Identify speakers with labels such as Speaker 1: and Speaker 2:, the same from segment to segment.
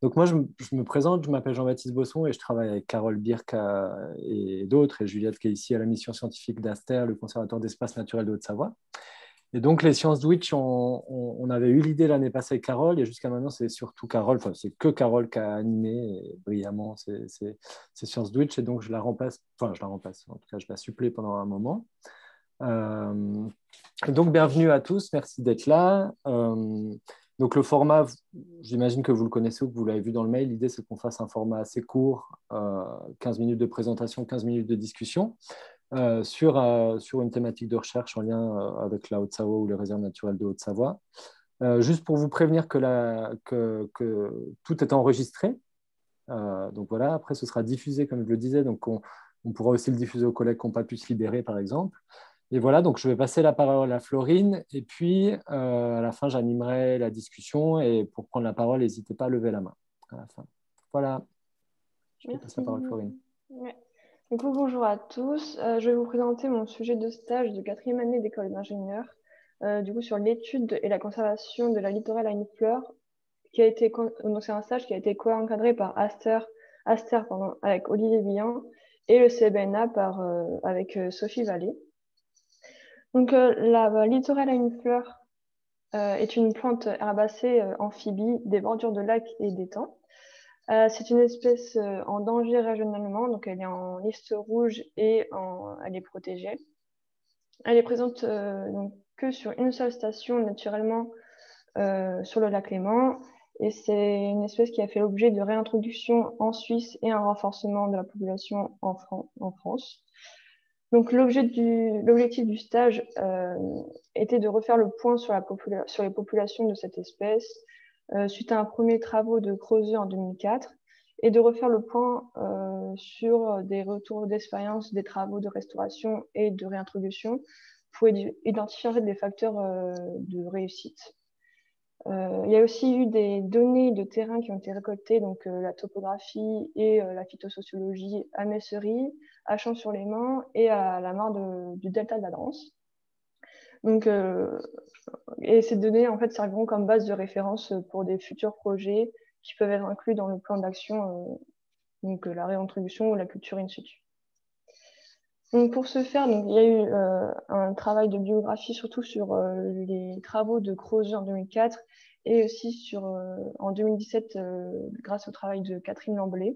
Speaker 1: Donc moi, je me présente, je m'appelle Jean-Baptiste Bosson et je travaille avec Carole Birk et d'autres, et Juliette qui est ici à la mission scientifique d'Aster, le Conservatoire d'espace naturel de Haute-Savoie. Et donc les sciences Dwitch, on avait eu l'idée l'année passée avec Carole, et jusqu'à maintenant, c'est surtout Carole, enfin c'est que Carole qui a animé brillamment ces sciences Dwitch, et donc je la remplace, en tout cas je la supplée pendant un moment. Euh, donc, bienvenue à tous, merci d'être là. Donc, le format, j'imagine que vous le connaissez ou que vous l'avez vu dans le mail. L'idée, c'est qu'on fasse un format assez court, 15 minutes de présentation, 15 minutes de discussion, sur une thématique de recherche en lien avec la Haute-Savoie ou les réserves naturelles de Haute-Savoie. Juste pour vous prévenir que tout est enregistré. Donc voilà, après, ce sera diffusé, comme je le disais. Donc, on pourra aussi le diffuser aux collègues qui n'ont pas pu se libérer, par exemple. Et voilà, donc je vais passer la parole à Florine et puis à la fin, j'animerai la discussion et pour prendre la parole, n'hésitez pas à lever la main à la fin. Voilà, je te passe la
Speaker 2: Merci.
Speaker 1: parole, Florine.
Speaker 2: Ouais. Du coup, bonjour à tous. Je vais vous présenter mon sujet de stage de quatrième année d'école d'ingénieur, du coup sur l'étude et la conservation de la littorale à une fleur, donc c'est un stage qui a été co-encadré par Aster avec Olivier Billan et le CBNA avec Sophie Vallée. Donc la littorale à une fleur est une plante herbacée amphibie des bordures de lacs et d'étangs. C'est une espèce en danger régionalement, donc elle est en liste rouge et elle est protégée. Elle est présente donc que sur une seule station naturellement sur le lac Léman, et c'est une espèce qui a fait l'objet de réintroduction en Suisse et un renforcement de la population en France. Donc l'objectif du stage était de refaire le point sur les populations de cette espèce suite à un premier travaux de Creuset en 2004 et de refaire le point sur des retours d'expérience des travaux de restauration et de réintroduction pour identifier en fait, des facteurs de réussite. Il y a aussi eu des données de terrain qui ont été récoltées, donc la topographie et la phytosociologie à Messery, à Champs-sur-Léman et à la mare du delta de la Drance. Donc, et ces données en fait serviront comme base de référence pour des futurs projets qui peuvent être inclus dans le plan d'action, donc la réintroduction ou la culture in situ. Donc pour ce faire, donc, il y a eu un travail de biographie surtout sur les travaux de Creuset en 2004 et aussi en 2017 grâce au travail de Catherine Lamblay.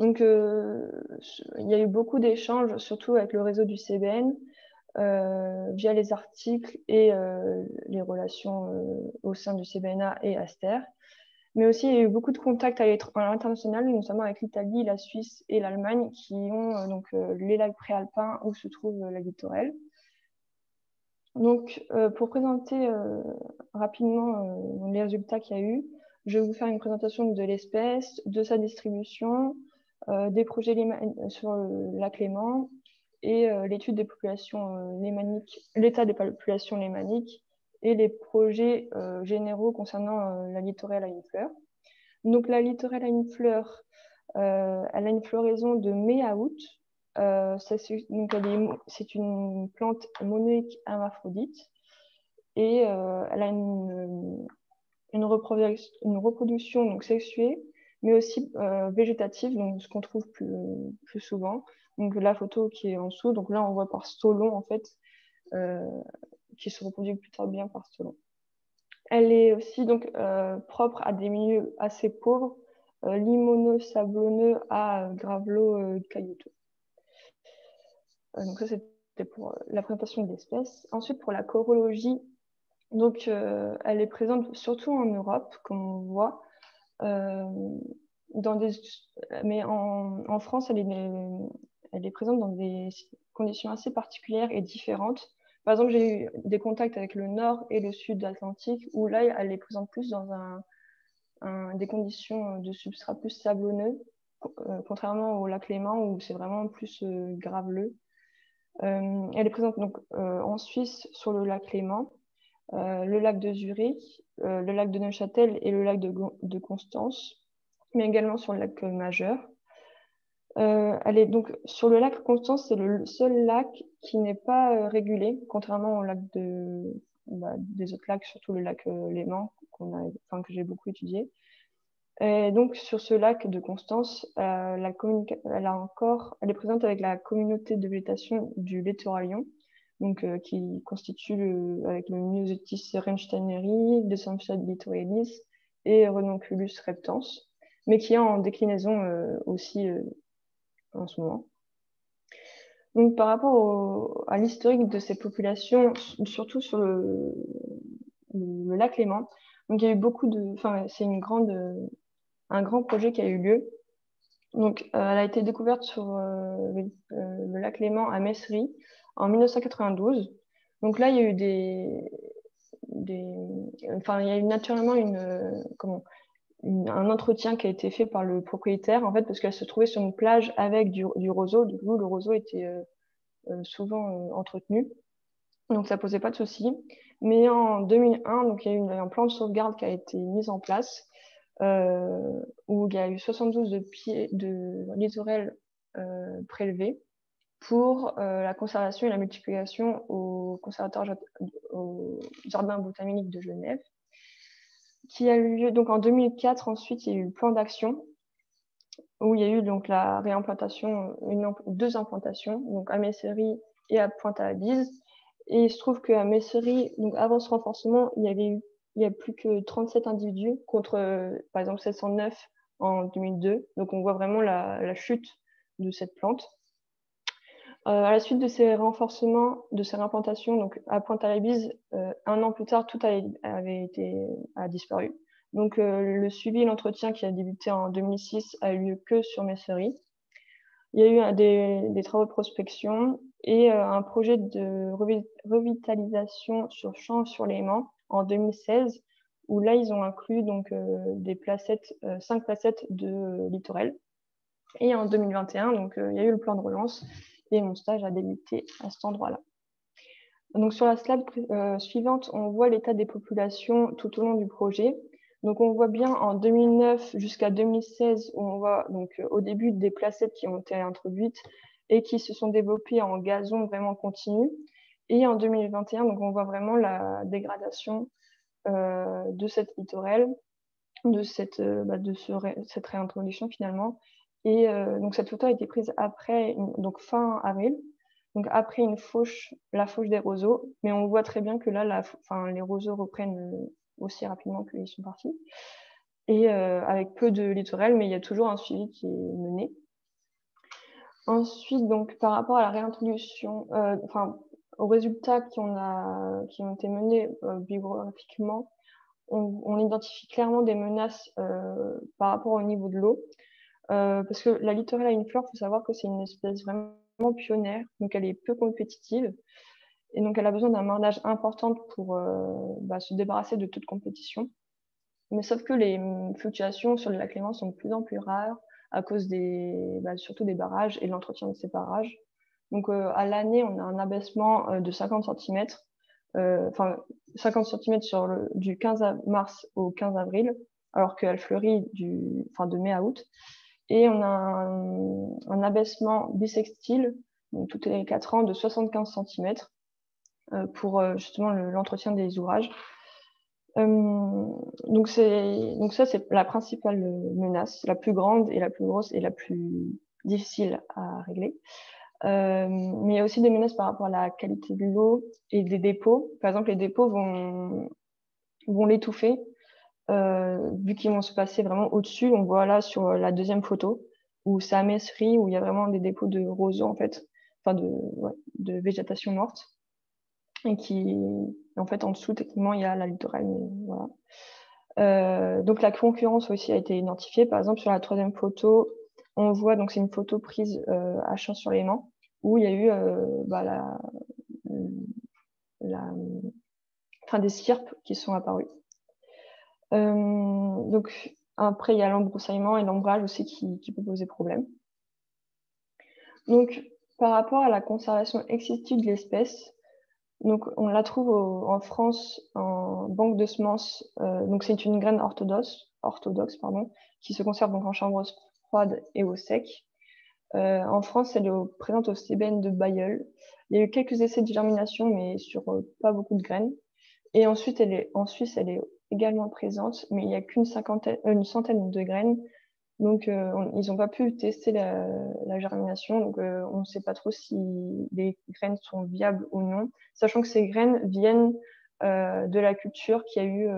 Speaker 2: Donc il y a eu beaucoup d'échanges, surtout avec le réseau du CBN, via les articles et les relations au sein du CBNA et Aster. Mais aussi, il y a eu beaucoup de contacts à l'international, notamment avec l'Italie, la Suisse et l'Allemagne, qui ont les lacs préalpins où se trouve la littorale. Donc, pour présenter rapidement les résultats qu'il y a eu, je vais vous faire une présentation de l'espèce, de sa distribution, des projets sur le lac Léman et l'étude des populations lémaniques, l'état des populations lémaniques et les projets généraux concernant la littorale à une fleur. Donc la littorale à une fleur, elle a une floraison de mai à août. C'est une plante monoïque hermaphrodite et elle a une reproduction donc, sexuée, mais aussi végétative, donc ce qu'on trouve plus souvent. Donc la photo qui est en dessous, donc là on voit par stolon en fait, qui se reproduit plutôt bien par stolon. Elle est aussi donc propre à des milieux assez pauvres, limoneux, sablonneux à graveleux, caillouteux. Donc ça c'était pour la présentation de l'espèce. Ensuite pour la chorologie, donc elle est présente surtout en Europe, comme on voit, mais en France elle est présente dans des conditions assez particulières et différentes. Par exemple, j'ai eu des contacts avec le nord et le sud de l'Atlantique, où là, elle est présente plus dans des conditions de substrat plus sablonneux, contrairement au lac Léman, où c'est vraiment plus graveleux. Elle est présente donc en Suisse sur le lac Léman, le lac de Zurich, le lac de Neuchâtel et le lac de Constance, mais également sur le lac majeur. Elle est donc sur le lac Constance, c'est le seul lac qui n'est pas régulé, contrairement au lac des autres lacs, surtout le lac Léman, que j'ai beaucoup étudié. Et donc, sur ce lac de Constance, elle est présente avec la communauté de végétation du littoralion, donc, qui constitue avec le Myosotis reinsteineri, Desamphia littoralis et Ranunculus reptans, mais qui est en déclinaison aussi en ce moment. Donc, par rapport à l'historique de ces populations, surtout sur le lac Léman, donc il y a eu c'est un grand projet qui a eu lieu. Donc, elle a été découverte sur le lac Léman à Messery en 1992. Donc là, il y a eu il y a eu naturellement un entretien qui a été fait par le propriétaire, en fait, parce qu'elle se trouvait sur une plage avec du roseau. Du coup, le roseau était souvent entretenu. Donc, ça posait pas de souci. Mais en 2001, donc, il y a eu un plan de sauvegarde qui a été mis en place, où il y a eu 72 pieds de littorel prélevés pour la conservation et la multiplication au Jardin botanique de Genève, qui a eu lieu donc en 2004. Ensuite, il y a eu le plan d'action où il y a eu donc la réimplantation, deux implantations, donc à Messery et à Pointe-à-la-Bise. Et il se trouve qu'à Messery, donc avant ce renforcement, il y a plus que 37 individus contre, par exemple, 709 en 2002. Donc on voit vraiment la chute de cette plante. À la suite de ces renforcements, de ces réimplantations, donc à Pointe-à-la-Bise, un an plus tard, tout a disparu. Donc le suivi et l'entretien qui a débuté en 2006 a eu lieu que sur Messery. Il y a eu des travaux de prospection et un projet de revitalisation sur Champs-sur-Léman en 2016, où là ils ont inclus donc des placettes, 5 placettes de littoral. Et en 2021, donc il y a eu le plan de relance et mon stage a débuté à cet endroit-là. Donc sur la slide suivante, on voit l'état des populations tout au long du projet. Donc on voit bien en 2009 jusqu'à 2016, où on voit donc au début des placettes qui ont été introduites et qui se sont développées en gazon vraiment continu. Et en 2021, donc on voit vraiment la dégradation de cette littorelle, de cette réintroduction finalement. Et donc cette photo a été prise après, donc fin avril, donc après la fauche des roseaux, mais on voit très bien que là, les roseaux reprennent aussi rapidement qu'ils sont partis, et avec peu de littorel, mais il y a toujours un suivi qui est mené. Ensuite, donc par rapport à la réintroduction, aux résultats qui ont été menés biographiquement, on identifie clairement des menaces par rapport au niveau de l'eau. Parce que la littorale à une fleur, il faut savoir que c'est une espèce vraiment pionnière, donc elle est peu compétitive. Et donc elle a besoin d'un marnage important pour se débarrasser de toute compétition. Mais sauf que les fluctuations sur le lac Léman sont de plus en plus rares à cause surtout des barrages et de l'entretien de ces barrages. Donc à l'année, on a un abaissement de 50 cm, 50 cm du 15 mars au 15 avril, alors qu'elle fleurit de mai à août. Et on a un abaissement bissextile, donc tous les 4 ans, de 75 cm pour justement l'entretien des ouvrages. Donc ça, c'est la principale menace, la plus grande et la plus grosse et la plus difficile à régler. Mais il y a aussi des menaces par rapport à la qualité de l'eau et des dépôts. Par exemple, les dépôts vont l'étouffer, vu qu'ils vont se passer vraiment au-dessus. On voit là sur la deuxième photo, où c'est à Messery, où il y a vraiment des dépôts de roseaux, en fait, de végétation morte. Et en fait, en dessous, techniquement, il y a la littorale, mais voilà. Donc la concurrence aussi a été identifiée. Par exemple, sur la troisième photo, on voit, donc c'est une photo prise à Champs-sur-Léman, où il y a eu des scirpes qui sont apparus. Donc après, il y a l'embroussaillement et l'ombrage aussi qui peut poser problème. Donc par rapport à la conservation exhaustive de l'espèce, donc on la trouve en France en banque de semences. Donc c'est une graine orthodoxe, qui se conserve donc en chambre froide et au sec. En France, elle est présente au Cébène de Bailleul. Il y a eu quelques essais de germination, mais sur pas beaucoup de graines. Et ensuite, en Suisse, elle est également présentes, mais il n'y a qu'une centaine de graines. Donc, ils n'ont pas pu tester la germination. Donc, on ne sait pas trop si les graines sont viables ou non, sachant que ces graines viennent de la culture qu'il y a eu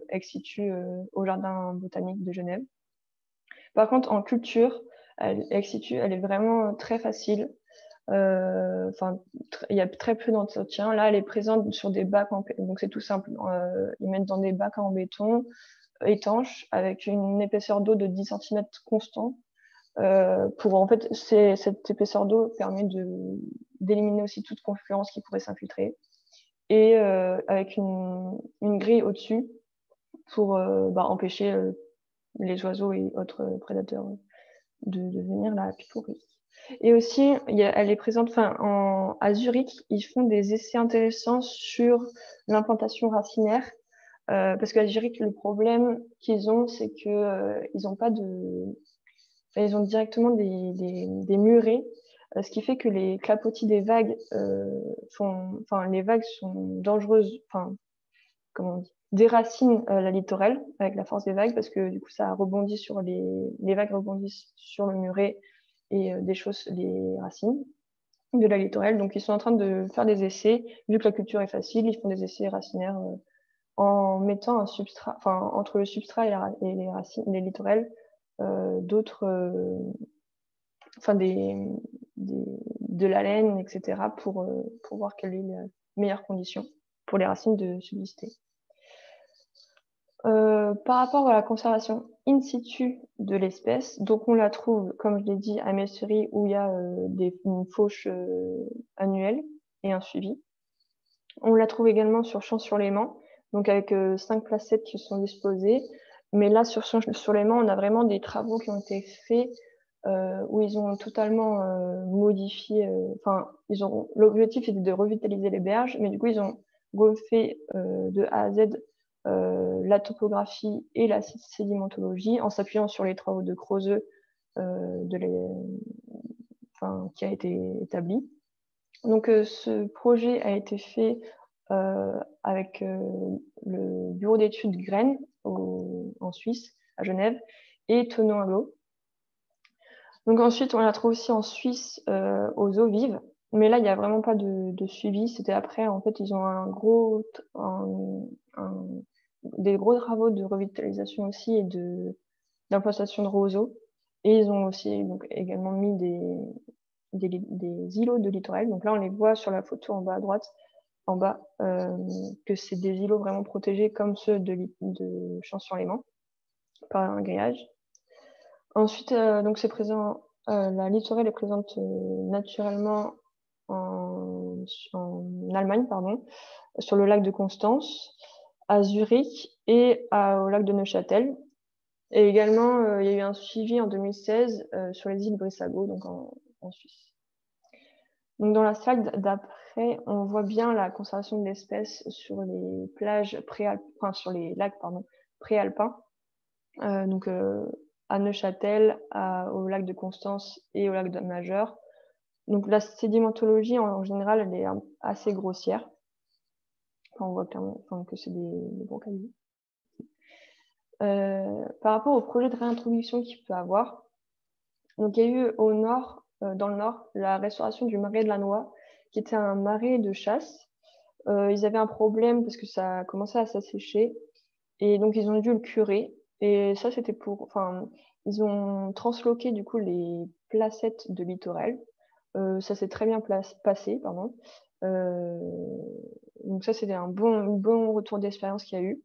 Speaker 2: ex situ au Jardin botanique de Genève. Par contre, en culture, ex situ, elle est vraiment très facile. Enfin, il y a très peu d'entretien. Là, elle est présente sur des bacs donc c'est tout simple. Ils mettent dans des bacs en béton étanches avec une épaisseur d'eau de 10 cm constant. En fait, cette épaisseur d'eau permet d'éliminer aussi toute concurrence qui pourrait s'infiltrer. Et avec une grille au-dessus pour empêcher les oiseaux et autres prédateurs de venir la picorer. Et aussi, elle est présente, à Zurich, ils font des essais intéressants sur l'implantation racinaire. Parce qu'à Zurich, le problème qu'ils ont, c'est que ils ont pas ils ont directement des murets, ce qui fait que les clapotis des vagues les vagues sont dangereuses, comment on dit, déracinent la littorelle avec la force des vagues, parce que du coup, ça rebondit sur les vagues rebondissent sur le muret et déchaussent les racines de la littorelle. Donc, ils sont en train de faire des essais. Vu que la culture est facile, ils font des essais racinaires en mettant un substrat, entre le substrat et les racines, les littorelles, de la laine, etc., pour voir quelle est la meilleure condition pour les racines de subsister. Par rapport à la conservation in situ de l'espèce, donc on la trouve, comme je l'ai dit, à Messery, où il y a une fauche annuelle et un suivi. On la trouve également sur Champs-sur-Léman, donc avec 5 placettes qui sont disposées. Mais là, sur Champs-sur-Léman, on a vraiment des travaux qui ont été faits où ils ont totalement modifié. L'objectif était de revitaliser les berges, mais du coup, ils ont refait de A à Z la topographie et la sédimentologie en s'appuyant sur les travaux de Creuseux qui a été établi. Donc, ce projet a été fait avec le bureau d'études Graines en Suisse, à Genève, et Thonon Aglo. Donc ensuite, on la trouve aussi en Suisse aux eaux vives, mais là, il n'y a vraiment pas de suivi. C'était après, en fait, ils ont des gros travaux de revitalisation aussi et d'implantation de roseaux. Et ils ont aussi donc, également mis des îlots de littoral. Donc là, on les voit sur la photo en bas à droite, que c'est des îlots vraiment protégés comme ceux de Champs-sur-Léman par un grillage. Ensuite, donc c'est présent, la littorale est présente naturellement en Allemagne, sur le lac de Constance, à Zurich et au lac de Neuchâtel. Et également, il y a eu un suivi en 2016 sur les îles Brissago, donc en Suisse. Donc dans la slide d'après, on voit bien la conservation de l'espèce sur les plages sur les lacs préalpins. Donc à Neuchâtel, au lac de Constance et au lac de Majeur. Donc la sédimentologie en général, elle est assez grossière. On voit clairement que c'est des gros cailloux. Par rapport au projet de réintroduction qu'il peut avoir, donc il y a eu au nord, dans le nord, la restauration du marais de la Noix, qui était un marais de chasse. Ils avaient un problème parce que ça commençait à s'assécher, et donc ils ont dû le curer. Et ça, c'était ils ont transloqué du coup les placettes de littoral. Ça s'est très bien passé, pardon. Donc ça, c'était un bon retour d'expérience qu'il y a eu.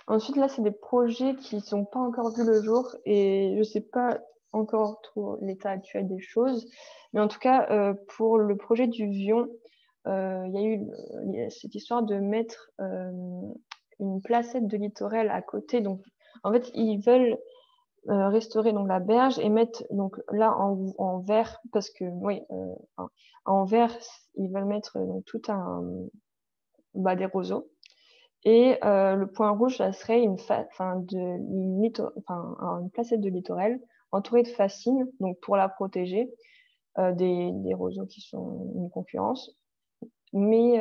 Speaker 2: Ensuite, là, c'est des projets qui sont pas encore vu le jour et je sais pas encore trop l'état actuel des choses. Mais en tout cas, pour le projet du Vion, il y a cette histoire de mettre une placette de littoral à côté. Donc, en fait, ils veulent restaurer donc la berge et mettre donc là en vert parce que en vert ils veulent mettre donc tout des roseaux et le point rouge ça serait une placette de littoral entourée de fascines donc pour la protéger des roseaux qui sont une concurrence. Mais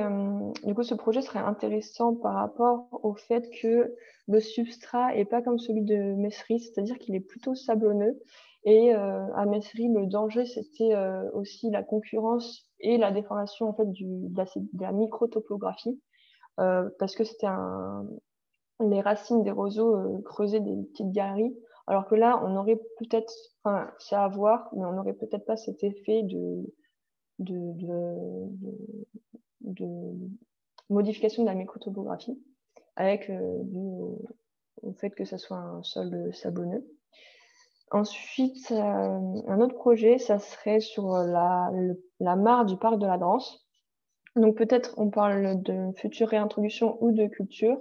Speaker 2: du coup, ce projet serait intéressant par rapport au fait que le substrat est pas comme celui de Messery, c'est-à-dire qu'il est plutôt sablonneux. Et à Messery, le danger, c'était aussi la concurrence et la déformation en fait, de la microtopographie, parce que c'était les racines des roseaux creusaient des petites galeries, alors que là, on aurait peut-être, enfin, c'est à voir, mais on n'aurait peut-être pas cet effet de, de, de modification de la microtopographie, avec dû au fait que ça soit un sol sablonneux. Ensuite, un autre projet, ça serait sur la mare du parc de la Drance. Donc peut-être on parle de future réintroduction ou de culture,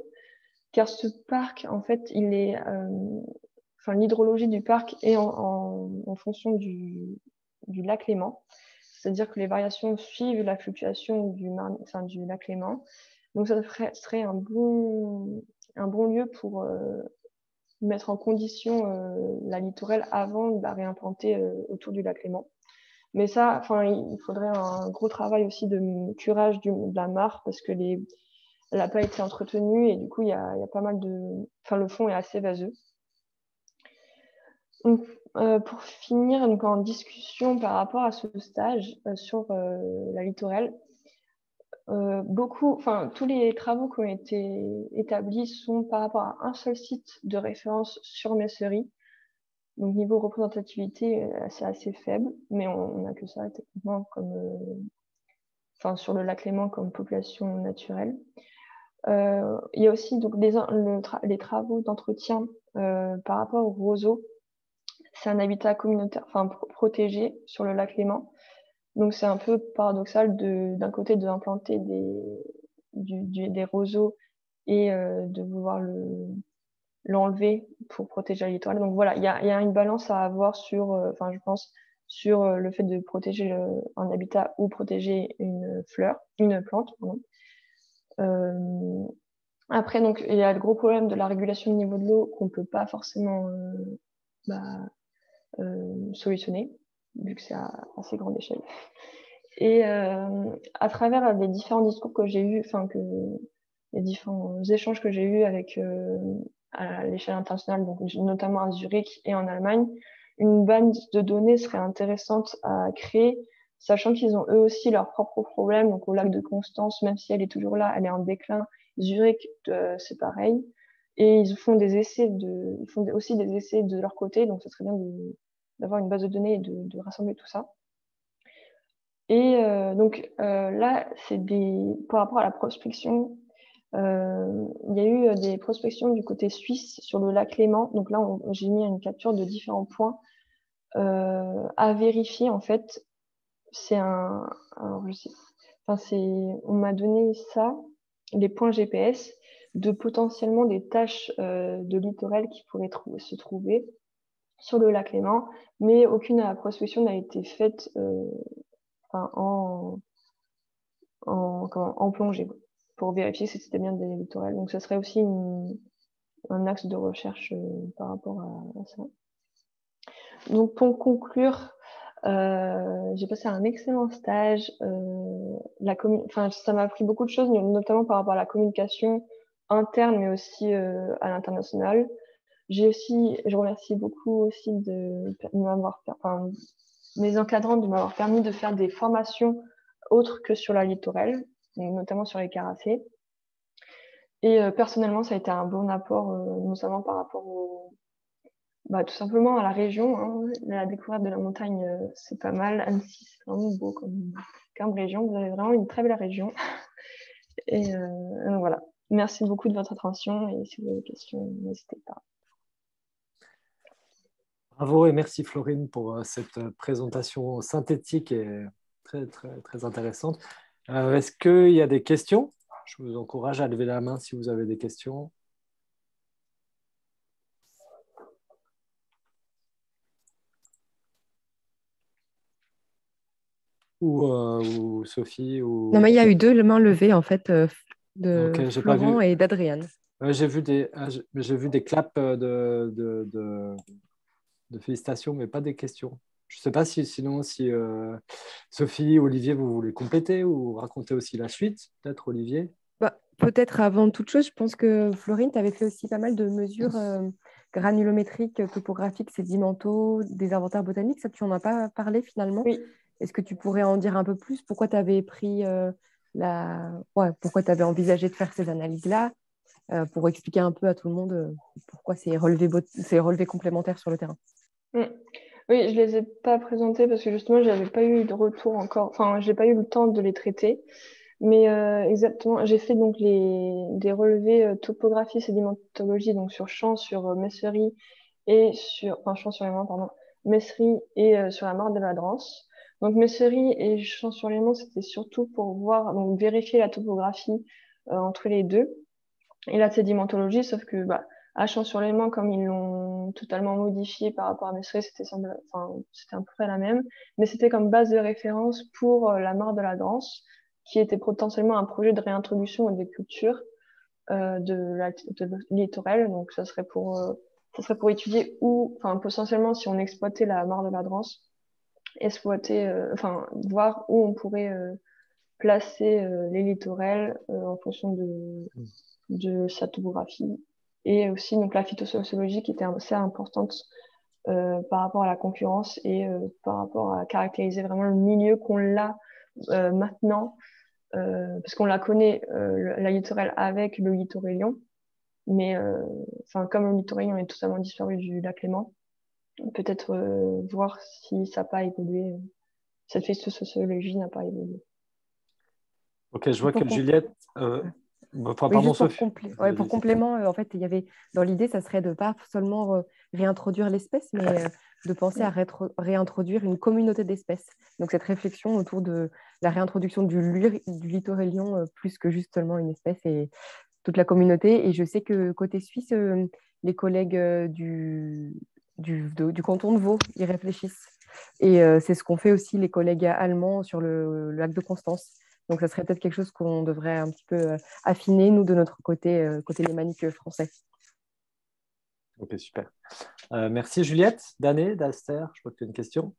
Speaker 2: car ce parc, en fait, enfin, l'hydrologie du parc est en fonction du lac Léman. C'est-à-dire que les variations suivent la fluctuation du lac Léman. Donc ça serait un bon lieu pour mettre en condition la littorelle avant de la réimplanter autour du lac Léman. Mais ça, enfin, il faudrait un gros travail aussi de curage de la mare parce que elle n'a pas été entretenue et du coup, il y a pas mal de... Enfin, le fond est assez vaseux. Donc, pour finir, donc, en discussion par rapport à ce stage sur la littorelle, tous les travaux qui ont été établis sont par rapport à un seul site de référence sur Messery. Donc, niveau représentativité, c'est assez faible, mais on n'a que ça techniquement sur le lac Léman comme population naturelle. Il y a aussi donc, les travaux d'entretien par rapport aux roseaux. C'est un habitat communautaire, protégé sur le lac Léman. Donc c'est un peu paradoxal d'un côté d'implanter des roseaux et de vouloir l'enlever pour protéger la littorale. Donc voilà, il y a une balance à avoir je pense, sur le fait de protéger un habitat ou protéger une plante. Après, donc, il y a le gros problème de la régulation du niveau de l'eau qu'on ne peut pas forcément solutionner, vu que c'est à assez grande échelle. Et à travers les différents discours que j'ai eus, les différents échanges que j'ai eus avec à l'échelle internationale, donc notamment à Zurich et en Allemagne, une base de données serait intéressante à créer, sachant qu'ils ont eux aussi leurs propres problèmes. Donc au lac de Constance, même si elle est toujours là, elle est en déclin. Zurich, c'est pareil. Et ils font aussi des essais de leur côté, donc ce serait bien d'avoir une base de données et de rassembler tout ça. Et là, par rapport à la prospection, il y a eu des prospections du côté suisse sur le lac Léman. Donc là, j'ai mis une capture de différents points à vérifier. En fait, on m'a donné ça, les points GPS de potentiellement des tâches de littoral qui pourraient se trouver sur le lac Léman, mais aucune prospection n'a été faite en plongée pour vérifier si c'était bien des littorales. Donc, ça serait aussi un axe de recherche par rapport à ça. Donc, pour conclure, j'ai passé un excellent stage. Ça m'a appris beaucoup de choses, notamment par rapport à la communication interne, mais aussi à l'international. Je remercie beaucoup aussi mes encadrants de m'avoir permis de faire des formations autres que sur la littorale, notamment sur les caracées. Et personnellement, ça a été un bon apport, notamment par rapport tout simplement à la région. Hein. La découverte de la montagne, c'est pas mal. Annecy, c'est vraiment beau comme région. Vous avez vraiment une très belle région. Et donc voilà. Merci beaucoup de votre attention et si vous avez des questions, n'hésitez pas.
Speaker 1: Bravo et merci Florine pour cette présentation synthétique et très, très, très intéressante. Est-ce qu'il y a des questions? Je vous encourage à lever la main si vous avez des questions. Ou Sophie ou...
Speaker 3: Non, mais il y a eu 2 mains levées, en fait, de
Speaker 1: Okay,
Speaker 3: Florent et d'Adriane.
Speaker 1: J'ai vu des claps de félicitations, mais pas des questions. Je ne sais pas sinon, si Sophie, Olivier, vous voulez compléter ou raconter aussi la suite, peut-être Olivier.
Speaker 3: Bah, peut-être avant toute chose, je pense que Florine, tu avais fait aussi pas mal de mesures granulométriques, topographiques, sédimentaux, des inventaires botaniques. Ça, tu n'en as pas parlé finalement.
Speaker 2: Oui.
Speaker 3: Est-ce que tu pourrais en dire un peu plus? Pourquoi tu avais pris pourquoi tu avais envisagé de faire ces analyses-là, pour expliquer un peu à tout le monde pourquoi ces relevés complémentaires sur le terrain.
Speaker 2: Mm. Oui, je les ai pas présentés parce que justement, j'avais pas eu de retour encore. Enfin, j'ai pas eu le temps de les traiter. Mais exactement, j'ai fait donc des relevés topographie, sédimentologie, donc sur champs, sur Messery et enfin champs-sur-Léman, pardon, Messery et sur la mare de la Drance. Donc Messery et champs-sur-Léman, c'était surtout pour voir, donc vérifier la topographie entre les deux et la sédimentologie, sauf que à Champs-sur-Léman, comme ils l'ont totalement modifié par rapport à Messery, c'était à peu près la même, mais c'était comme base de référence pour la mare de la Drance, qui était potentiellement un projet de réintroduction des cultures de littoral. Donc ça serait pour étudier où, enfin potentiellement si on exploitait la mare de la Drance, voir où on pourrait placer les littorales en fonction de sa topographie, et aussi donc la phytosociologie qui était assez importante par rapport à la concurrence et par rapport à caractériser vraiment le milieu qu'on l'a maintenant, parce qu'on la connaît, la littorale avec le littorélien, mais comme le littorélien est totalement disparu du lac Léman, peut-être voir si ça n'a pas évolué, cette phytosociologie n'a pas évolué.
Speaker 1: Ok, je vois que Juliette.
Speaker 3: Oui,
Speaker 1: Pardon,
Speaker 3: juste
Speaker 1: Sophie.
Speaker 3: pour complément, en fait, il y avait dans l'idée, ça serait de ne pas seulement réintroduire l'espèce, mais de penser à réintroduire une communauté d'espèces. Donc cette réflexion autour de la réintroduction du littorélien plus que juste seulement une espèce et toute la communauté. Et je sais que côté suisse, les collègues du canton de Vaud y réfléchissent. Et c'est ce qu'ont fait aussi les collègues allemands sur le lac de Constance. Donc, ça serait peut-être quelque chose qu'on devrait un petit peu affiner, nous, de notre côté, côté lémanique français.
Speaker 1: Ok, super. Merci Juliette. Dané, d'Aster, je crois que tu as une question.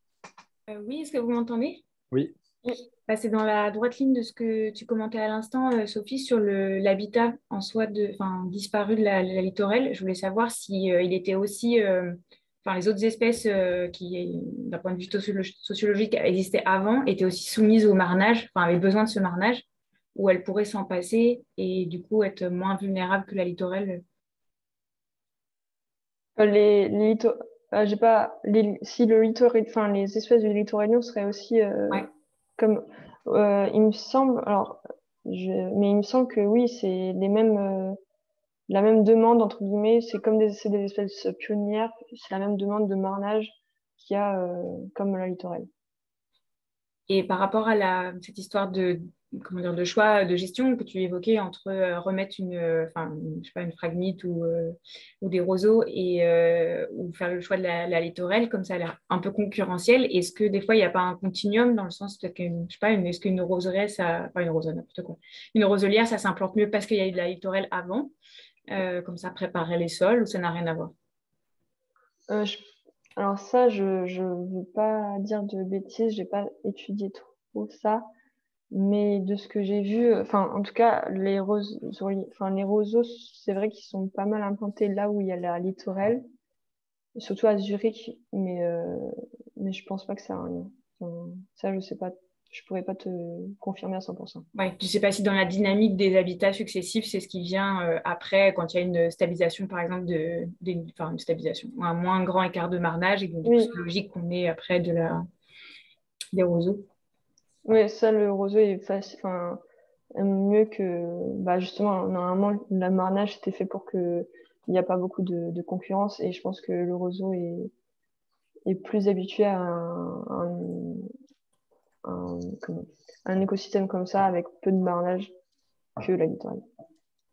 Speaker 4: Oui, est-ce que vous m'entendez?
Speaker 1: Oui.
Speaker 4: Oui. C'est dans la droite ligne de ce que tu commentais à l'instant, Sophie, sur l'habitat en soi disparu de la littorale. Je voulais savoir si il était aussi, les autres espèces qui, d'un point de vue sociologique, existaient avant, étaient aussi soumises au marnage, avaient besoin de ce marnage, où elles pourraient s'en passer et du coup être moins vulnérables que la littorale.
Speaker 2: J'ai pas si le littoral, les espèces du littoralion seraient aussi
Speaker 4: Ouais.
Speaker 2: comme il me semble, mais il me semble que oui, c'est les mêmes, la même demande entre guillemets, c'est des espèces pionnières, c'est la même demande de marnage qu'il y a comme la littorale.
Speaker 4: Et par rapport à cette histoire de choix de gestion que tu évoquais entre remettre je sais pas, une phragmite ou des roseaux ou faire le choix de la littorale, comme ça a l'air un peu concurrentiel, est-ce que des fois il n'y a pas un continuum dans le sens peut-être est-ce qu'une roseraie, une roseraie, n'importe quoi, une roselière, ça s'implante mieux parce qu'il y a eu de la littorale avant, comme ça préparer les sols, ou ça n'a rien à voir?
Speaker 2: Alors ça, je veux pas dire de bêtises, j'ai pas étudié trop ça, mais de ce que j'ai vu, en tout cas, les roseaux, c'est vrai qu'ils sont pas mal implantés là où il y a la littorale, surtout à Zurich, mais je pense pas que ça a un lien. Ça, je sais pas, je pourrais pas te confirmer à 100%.
Speaker 4: Ouais, je ne sais pas si dans la dynamique des habitats successifs, c'est ce qui vient après, quand il y a une stabilisation, par exemple, une stabilisation, ou un moins grand écart de marnage, et donc du coup,
Speaker 2: Oui.
Speaker 4: c'est logique qu'on ait après des roseaux.
Speaker 2: Oui, ça, le roseau est mieux que, justement, normalement, le marnage était fait pour que il n'y a pas beaucoup de concurrence, et je pense que le roseau est plus habitué à un écosystème comme ça, avec peu de marnage, que la littorale.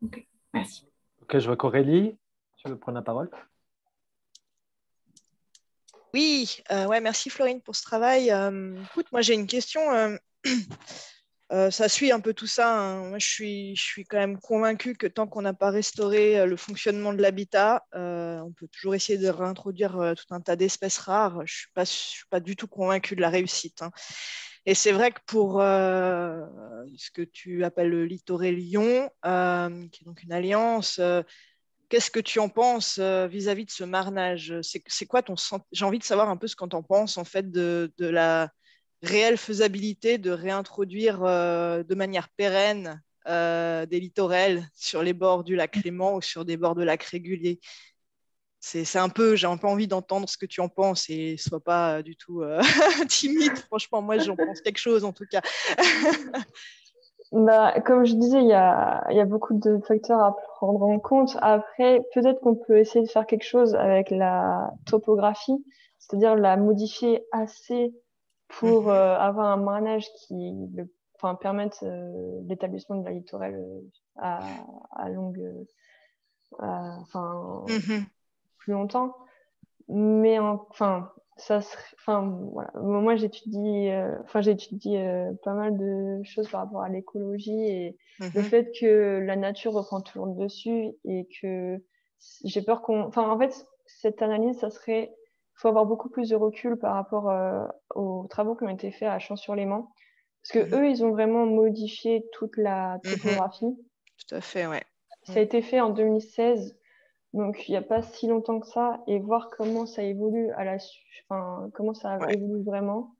Speaker 4: Ok, merci.
Speaker 1: Ok, je vois qu'Aurélie, tu veux prendre la parole?
Speaker 5: Oui, merci Florine pour ce travail. Écoute, moi j'ai une question Ça suit un peu tout ça, hein. Moi, je suis quand même convaincue que tant qu'on n'a pas restauré le fonctionnement de l'habitat, on peut toujours essayer de réintroduire tout un tas d'espèces rares. Je ne suis pas du tout convaincue de la réussite, hein. Et c'est vrai que pour ce que tu appelles le Littoral Lyon, qui est donc une alliance, qu'est-ce que tu en penses vis-à-vis de ce marnage? C'est quoi J'ai envie de savoir un peu ce qu'on en penses en fait de la réelle faisabilité de réintroduire de manière pérenne des littorels sur les bords du lac Léman ou sur des bords de lac réguliers. J'ai un peu envie d'entendre ce que tu en penses et sois pas du tout timide. Franchement, moi, j'en pense quelque chose en tout cas.
Speaker 2: Bah, comme je disais, il y a beaucoup de facteurs à prendre en compte. Après, peut-être qu'on peut essayer de faire quelque chose avec la topographie, c'est-à-dire la modifier assez pour avoir un marnage qui enfin, permette l'établissement de la littorale à longue, enfin, plus longtemps. Mais enfin, voilà. Moi, j'ai étudié pas mal de choses par rapport à l'écologie et le fait que la nature reprend toujours le dessus et que j'ai peur en fait, cette analyse, faut avoir beaucoup plus de recul par rapport aux travaux qui ont été faits à Champs-sur-Léman. Parce que eux, ils ont vraiment modifié toute la topographie.
Speaker 5: Tout à fait, ouais.
Speaker 2: Ça a été fait en 2016. Donc, il n'y a pas si longtemps que ça, et voir comment ça évolue comment ça évolue vraiment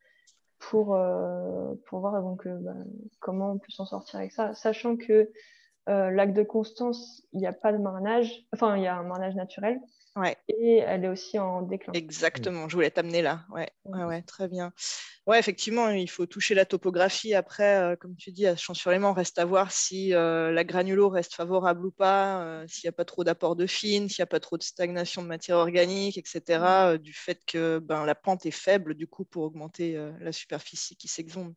Speaker 2: pour voir donc, comment on peut s'en sortir avec ça. Sachant que lac de Constance, il n'y a pas de marnage, enfin, il y a un marnage naturel, et elle est aussi en déclin.
Speaker 5: Exactement, je voulais t'amener là. Ouais, très bien. Ouais, effectivement, il faut toucher la topographie. Après, comme tu dis, à Champs-sur-Léman, reste à voir si la granulo reste favorable ou pas, s'il n'y a pas trop d'apport de fines, s'il n'y a pas trop de stagnation de matière organique, etc., du fait que la pente est faible, du coup, pour augmenter la superficie qui s'exonde.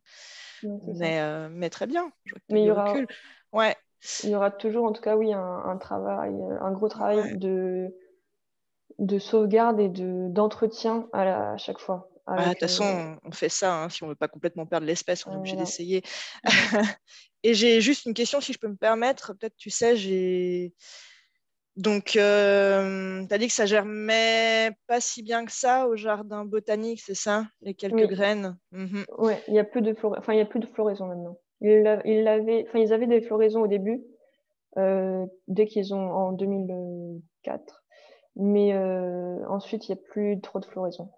Speaker 5: Mais très bien, je vois que tu as du recul. Ouais.
Speaker 2: Il y aura toujours, en tout cas, oui, un gros travail de sauvegarde et d'entretien à chaque fois.
Speaker 5: De toute façon, on fait ça, hein, si on ne veut pas complètement perdre l'espèce, on est obligé d'essayer. Et j'ai juste une question, si je peux me permettre. Peut-être, tu sais, donc, tu as dit que ça germait pas si bien que ça au jardin botanique, c'est ça? Les quelques graines?
Speaker 2: Oui, il y a plus de il y a plus de floraison maintenant. Ils avaient des floraisons au début, dès qu'ils ont en 2004. Mais ensuite, il n'y a plus trop de floraison.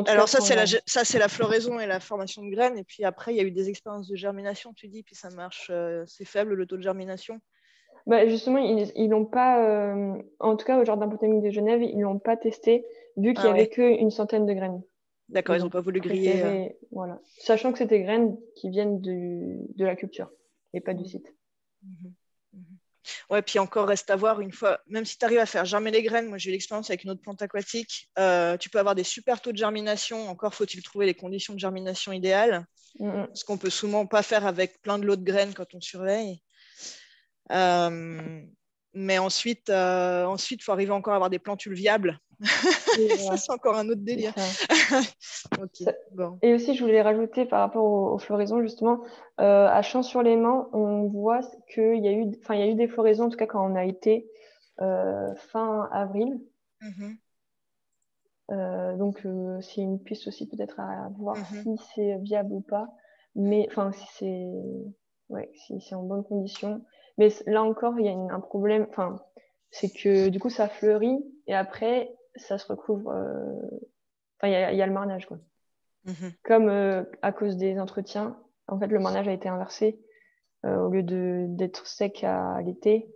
Speaker 5: Alors ça, c'est la floraison et la formation de graines. Et puis après, il y a eu des expériences de germination, tu dis, puis ça marche, c'est faible le taux de germination.
Speaker 2: Justement, ils n'ont pas, en tout cas au Jardin botanique de Genève, ils l'ont pas testé, vu qu'il n'y avait qu'une centaine de graines.
Speaker 5: D'accord, ils n'ont pas voulu griller.
Speaker 2: Voilà. Sachant que c'est des graines qui viennent de la culture et pas du site.
Speaker 5: Ouais, puis encore, reste à voir une fois, même si tu arrives à faire germer les graines, moi j'ai eu l'expérience avec une autre plante aquatique, tu peux avoir des super taux de germination, encore faut-il trouver les conditions de germination idéales, ce qu'on peut souvent pas faire avec plein de lots de graines quand on surveille. Mais ensuite, il faut arriver encore à avoir des plantules viables. Ça, c'est encore un autre délire.
Speaker 2: Bon. Et aussi, je voulais rajouter par rapport aux floraisons, justement, à Champs-sur-Léman, on voit qu'il y a eu des floraisons, en tout cas quand on a été fin avril. Donc, c'est une piste aussi peut-être à voir si c'est viable ou pas. Mais enfin, si c'est en bonne condition. Mais là encore, il y a un problème. Enfin, c'est que du coup, ça fleurit et après, ça se recouvre. Enfin, il y a le marnage, quoi. Comme à cause des entretiens, en fait, le marnage a été inversé. Au lieu d'être sec à l'été,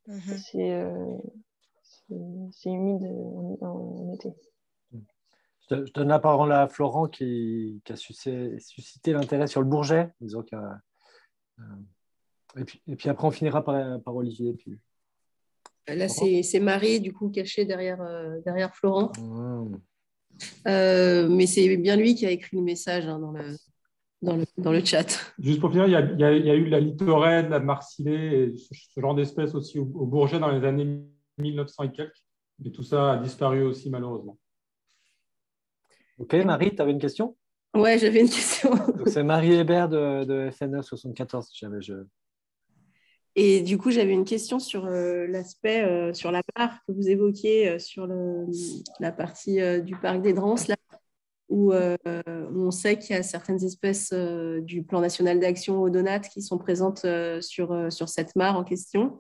Speaker 2: c'est humide en été.
Speaker 1: Je donne la parole à Florent qui a suscité l'intérêt sur le Bourget. Disons et puis après, on finira par Olivier. Puis...
Speaker 6: Là, c'est Marie, du coup, cachée derrière Florent. Mais c'est bien lui qui a écrit le message dans le chat.
Speaker 7: Juste pour finir, il y a eu la littorène, la marsilée, et ce genre d'espèces aussi au Bourget dans les années 1900 et quelques. Et tout ça a disparu aussi, malheureusement.
Speaker 1: Ok, Marie, tu avais une question?
Speaker 6: Ouais, j'avais une question.
Speaker 1: Donc, c'est Marie Hébert de FNE 74, si jamais je...
Speaker 6: Et du coup, j'avais une question sur l'aspect, sur la part que vous évoquiez sur la partie du parc des Drances, là, où on sait qu'il y a certaines espèces du plan national d'action Odonat qui sont présentes sur cette mare en question.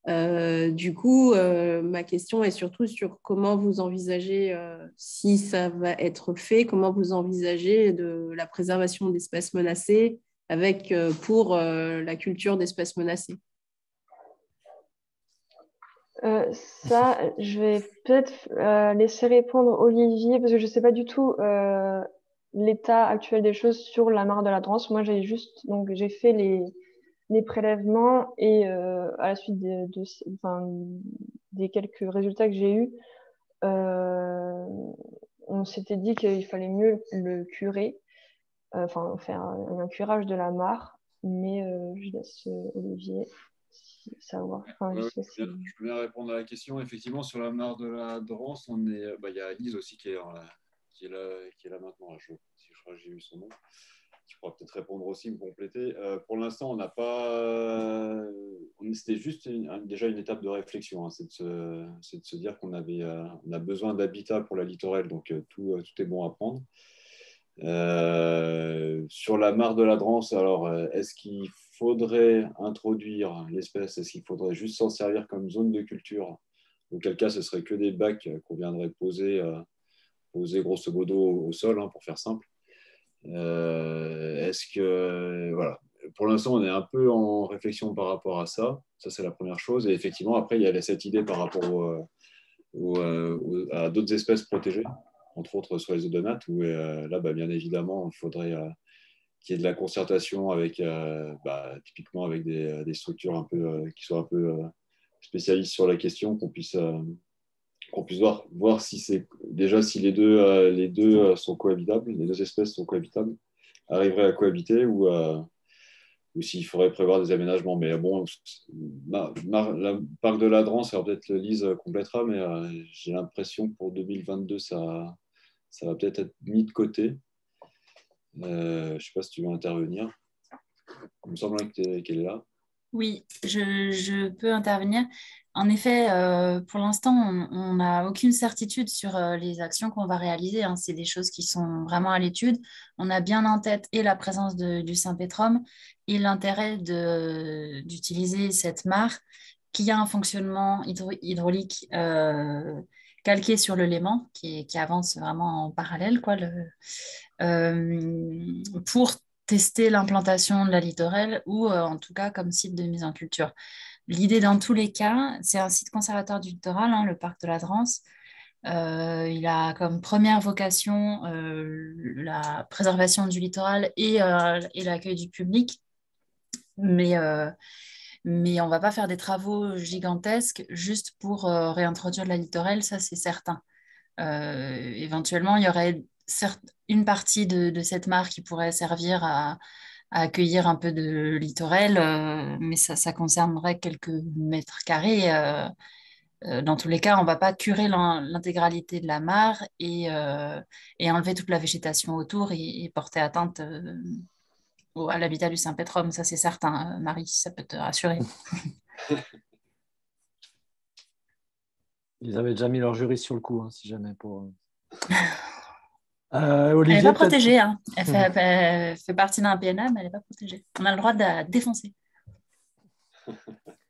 Speaker 6: Du coup, ma question est surtout sur comment vous envisagez, si ça va être fait, comment vous envisagez de la préservation d'espèces menacées avec pour la culture d'espèces menacées.
Speaker 2: Ça, je vais peut-être laisser répondre Olivier parce que je ne sais pas du tout l'état actuel des choses sur la mare de la Drance. Moi, j'ai fait les prélèvements et à la suite des quelques résultats que j'ai eus, on s'était dit qu'il fallait mieux le curer, faire un curage de la mare. Mais je laisse Olivier savoir.
Speaker 8: Je peux bien répondre à la question. Effectivement, sur la mare de la Drance, il y a Lise aussi qui est là maintenant. Je crois que j'ai eu son nom. Tu pourras peut-être répondre aussi, me compléter. Pour l'instant, on n'a pas. C'était juste déjà une étape de réflexion. Hein. C'est de se dire qu'on on a besoin d'habitat pour la littorelle, donc tout est bon à prendre. Sur la mare de la Drance, alors est-ce qu'il faudrait introduire l'espèce? Est-ce qu'il faudrait juste s'en servir comme zone de culture? Auquel cas, ce serait que des bacs qu'on viendrait poser grosso modo au sol, hein, pour faire simple. Voilà. Pour l'instant, on est un peu en réflexion par rapport à ça. Ça, c'est la première chose. Et effectivement, après, il y a cette idée par rapport à d'autres espèces protégées, entre autres sur les odonates, où là, bien évidemment, il faudrait qu'il y ait de la concertation avec, typiquement avec des structures un peu, qui soient un peu spécialistes sur la question, qu'on puisse voir si si les deux sont cohabitables, les deux espèces sont cohabitables, arriveraient à cohabiter ou s'il faudrait prévoir des aménagements. Mais bon, le parc de la Drance, alors peut-être Lise complétera, mais j'ai l'impression que pour 2022, ça va peut-être être mis de côté. Je ne sais pas si tu veux intervenir. Il me semble qu'elle est là.
Speaker 4: Oui, je peux intervenir. En effet, pour l'instant, on n'a aucune certitude sur les actions qu'on va réaliser. Hein. C'est des choses qui sont vraiment à l'étude. On a bien en tête et la présence du Saint-Pétrum et l'intérêt d'utiliser cette mare qui a un fonctionnement hydraulique calqué sur le Léman, qui avance vraiment en parallèle, quoi, pour tester l'implantation de la littorelle ou en tout cas comme site de mise en culture. L'idée dans tous les cas, c'est un site conservatoire du littoral, hein, le parc de la Drance. Il a comme première vocation la préservation du littoral et l'accueil du public. Mais on ne va pas faire des travaux gigantesques juste pour réintroduire la littorelle, ça c'est certain. Éventuellement, il y aurait une partie de cette mare qui pourrait servir à accueillir un peu de littoral, mais ça concernerait quelques mètres carrés. Dans tous les cas, on ne va pas curer l'intégralité de la mare et enlever toute la végétation autour et porter atteinte à l'habitat du Saint-Pétrum, ça c'est certain, Marie, ça peut te rassurer.
Speaker 1: Ils avaient déjà mis leur juriste sur le coup, hein, si jamais.
Speaker 4: Elle
Speaker 1: Olivier,
Speaker 4: n'est pas protégée. Hein. Elle fait partie d'un PNA, mais elle n'est pas protégée. On a le droit de la défoncer.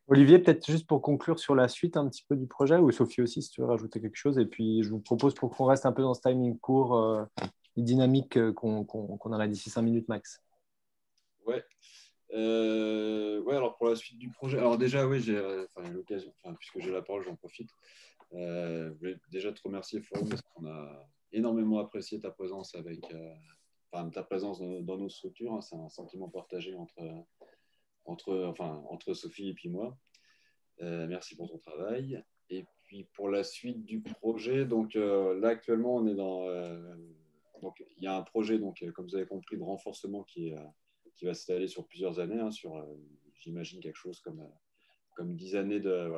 Speaker 1: Olivier, peut-être juste pour conclure sur la suite un petit peu du projet, ou Sophie aussi, si tu veux rajouter quelque chose. Et puis, je vous propose pour qu'on reste un peu dans ce timing court et dynamique qu'on aurait d'ici 5 minutes max.
Speaker 8: Ouais. Alors pour la suite du projet, alors déjà, oui, j'ai l'occasion, puisque j'ai la parole, j'en profite. Je voulais déjà te remercier, Florine, parce qu'on a énormément apprécié ta présence dans nos structures. Hein. C'est un sentiment partagé entre Sophie et puis moi. Merci pour ton travail. Et puis pour la suite du projet, donc là actuellement on est donc il y a un projet, donc comme vous avez compris, de renforcement qui va s'étaler sur plusieurs années, hein, j'imagine quelque chose comme 10 années de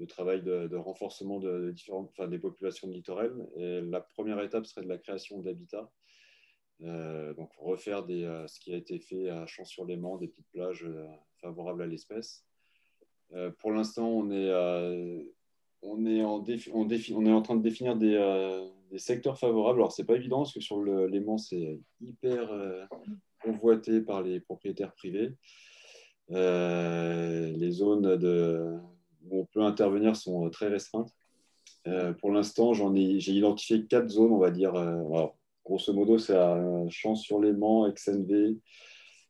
Speaker 8: travail de renforcement des populations de littorales. Et la première étape serait de la création d'habitats. Donc, refaire ce qui a été fait à Champs-sur-Léman, des petites plages favorables à l'espèce. Pour l'instant, on est en train de définir des secteurs favorables. Alors, ce n'est pas évident parce que sur le Léman, c'est hyper convoité par les propriétaires privés. Les zones où on peut intervenir sont très restreintes. Pour l'instant, j'ai identifié 4 zones, on va dire. Alors, grosso modo, c'est à Champs-sur-Léman, Exenvé,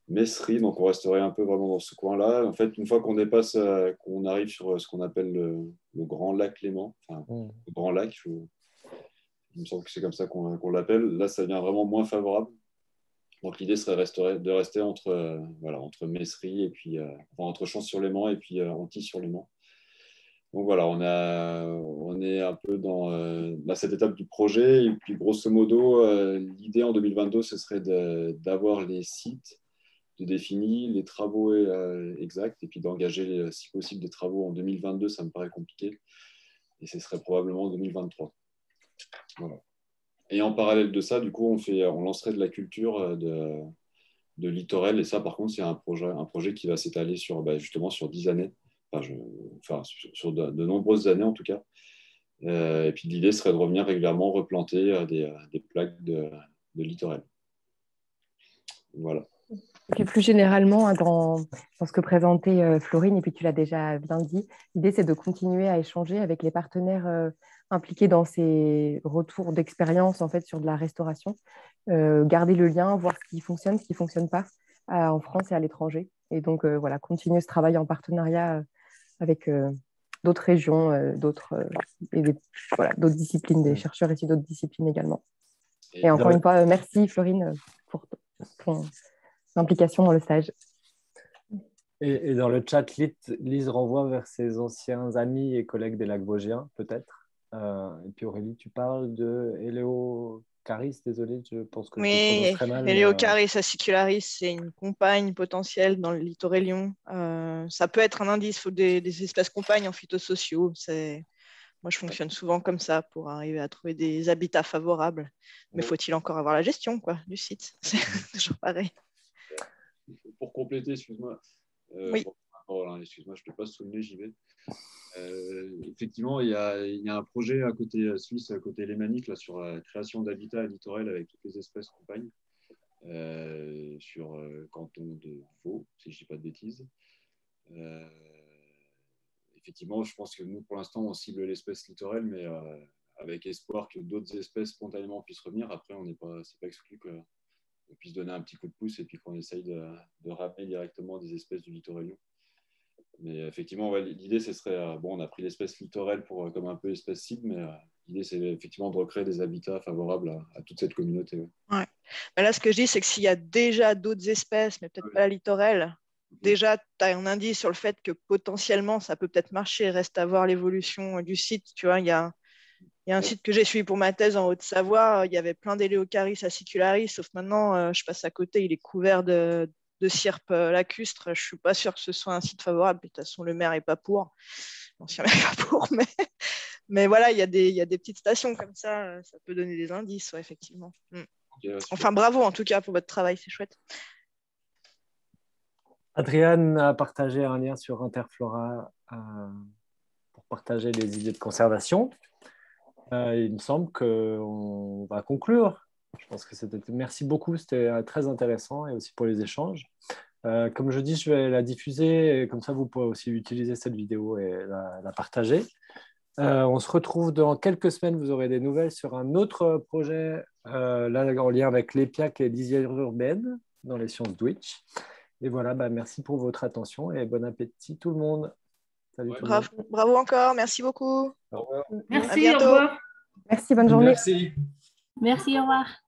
Speaker 8: Messery, donc on resterait un peu vraiment dans ce coin-là. En fait, une fois qu'on dépasse, qu'on arrive sur ce qu'on appelle le Grand Lac Léman, enfin, le Grand Lac, il me semble que c'est comme ça qu'on l'appelle, là, ça devient vraiment moins favorable. Donc l'idée serait de rester entre Messery et puis entre Champs-sur-Léman et puis Antibes-sur-Léman. Donc voilà, on est un peu dans cette étape du projet. Et puis grosso modo, l'idée en 2022, ce serait d'avoir les sites, de définir les travaux exacts et puis d'engager, si possible, des travaux en 2022. Ça me paraît compliqué. Et ce serait probablement en 2023. Voilà. Et en parallèle de ça, du coup, on lancerait de la culture de littoral. Et ça, par contre, c'est un projet qui va s'étaler justement sur 10 années. Sur de nombreuses années en tout cas. Et puis l'idée serait de revenir régulièrement replanter des plaques de littoral. Voilà.
Speaker 3: Et puis plus généralement, dans ce que présentait Florine, et puis tu l'as déjà bien dit, l'idée c'est de continuer à échanger avec les partenaires impliqués dans ces retours d'expérience en fait, sur de la restauration, garder le lien, voir ce qui fonctionne, ce qui ne fonctionne pas en France et à l'étranger. Et donc voilà, continuer ce travail en partenariat avec d'autres régions, d'autres disciplines, des chercheurs issus d'autres disciplines également. Et encore une fois, merci Florine pour ton implication dans le stage.
Speaker 1: Et dans le chat, Lise renvoie vers ses anciens amis et collègues des lacs vosgiens, peut-être. Et puis Aurélie, tu parles de Héliocaris, désolé, je pense que je le prononce très mal.
Speaker 5: Héliocaris acicularis, c'est une compagne potentielle dans le littorélion. Ça peut être un indice, il faut des espèces compagnes en phytosociaux. Moi, je fonctionne souvent comme ça pour arriver à trouver des habitats favorables. Mais faut-il encore avoir la gestion du site? C'est toujours pareil.
Speaker 8: Pour compléter, excuse-moi.
Speaker 5: Oui.
Speaker 8: Excuse-moi, je ne te passe sous le nez, j'y vais. Effectivement, il y a un projet à côté suisse, à côté lémanique, là, sur la création d'habitats littoraux avec toutes les espèces compagnes, sur canton de Vaud, si je ne dis pas de bêtises. Effectivement, je pense que nous, pour l'instant, on cible l'espèce littorale, mais avec espoir que d'autres espèces spontanément puissent revenir. Après, c'est pas exclu qu'on puisse donner un petit coup de pouce et puis qu'on essaye de ramener directement des espèces du littoral. Mais effectivement, l'idée, ce serait, on a pris l'espèce littorale comme un peu espèce cible, mais l'idée, c'est effectivement de recréer des habitats favorables à toute cette communauté.
Speaker 5: Ouais. Mais là, ce que je dis, c'est que s'il y a déjà d'autres espèces, mais peut-être pas la littorale, déjà, tu as un indice sur le fait que potentiellement, ça peut peut-être marcher. Reste à voir l'évolution du site. Tu vois, il y a un site que j'ai suivi pour ma thèse en Haute-Savoie. Il y avait plein d'Héliocaris acicularis, sauf maintenant, je passe à côté, il est couvert de Cyrpes lacustre. Je ne suis pas sûre que ce soit un site favorable. De toute façon, le maire n'est pas pour. L'ancien maire n'est pas pour. Mais voilà, il y a des petites stations comme ça. Ça peut donner des indices, effectivement. Enfin, bravo en tout cas pour votre travail. C'est chouette.
Speaker 1: Adriane a partagé un lien sur Interflora pour partager les idées de conservation. Il me semble qu'on va conclure. Je pense que merci beaucoup, c'était très intéressant et aussi pour les échanges. Comme je dis, je vais la diffuser et comme ça vous pourrez aussi utiliser cette vidéo et la partager. On se retrouve dans quelques semaines, vous aurez des nouvelles sur un autre projet, là en lien avec l'EPIAC et l'hygiène urbaine dans les sciences Dwitch. Et voilà, merci pour votre attention et bon appétit tout le monde. Salut tout le monde.
Speaker 5: Bravo encore, merci beaucoup.
Speaker 1: Au revoir.
Speaker 4: Merci,
Speaker 5: à bientôt.
Speaker 4: au revoir.
Speaker 3: Merci, bonne journée.
Speaker 7: Merci.
Speaker 4: Merci, au revoir.